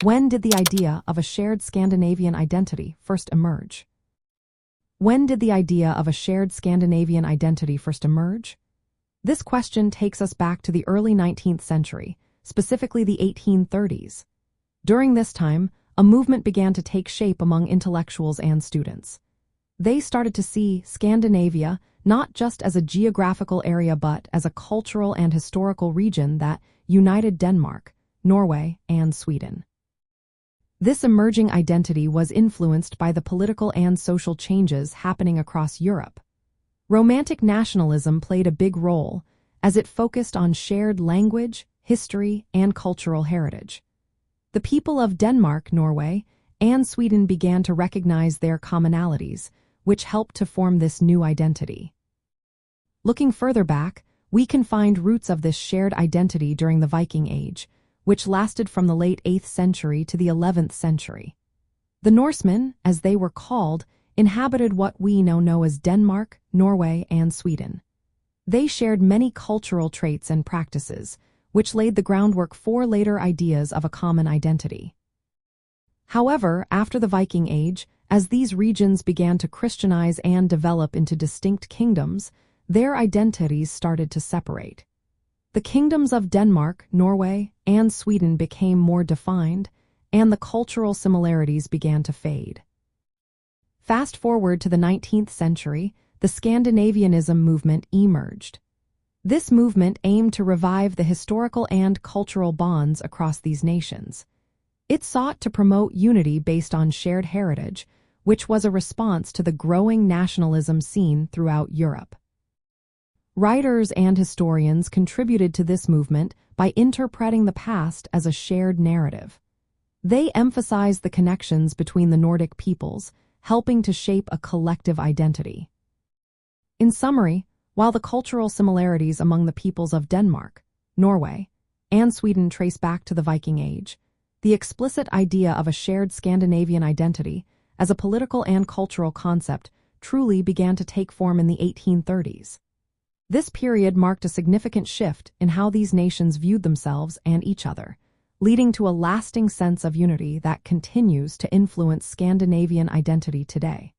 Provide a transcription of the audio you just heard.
When did the idea of a shared Scandinavian identity first emerge? When did the idea of a shared Scandinavian identity first emerge? This question takes us back to the early 19th century, specifically the 1830s. During this time, a movement began to take shape among intellectuals and students. They started to see Scandinavia not just as a geographical area but as a cultural and historical region that united Denmark, Norway, and Sweden. This emerging identity was influenced by the political and social changes happening across Europe. Romantic nationalism played a big role, as it focused on shared language, history, and cultural heritage. The people of Denmark, Norway, and Sweden began to recognize their commonalities, which helped to form this new identity. Looking further back, we can find roots of this shared identity during the Viking Age, which lasted from the late 8th century to the 11th century. The Norsemen, as they were called, inhabited what we now know as Denmark, Norway, and Sweden. They shared many cultural traits and practices, which laid the groundwork for later ideas of a common identity. However, after the Viking Age, as these regions began to Christianize and develop into distinct kingdoms, their identities started to separate. The kingdoms of Denmark, Norway, and Sweden became more defined, and the cultural similarities began to fade. Fast forward to the 19th century, the Scandinavianism movement emerged. This movement aimed to revive the historical and cultural bonds across these nations. It sought to promote unity based on shared heritage, which was a response to the growing nationalism seen throughout Europe. Writers and historians contributed to this movement by interpreting the past as a shared narrative. They emphasized the connections between the Nordic peoples, helping to shape a collective identity. In summary, while the cultural similarities among the peoples of Denmark, Norway, and Sweden trace back to the Viking Age, the explicit idea of a shared Scandinavian identity as a political and cultural concept truly began to take form in the 1830s. This period marked a significant shift in how these nations viewed themselves and each other, leading to a lasting sense of unity that continues to influence Scandinavian identity today.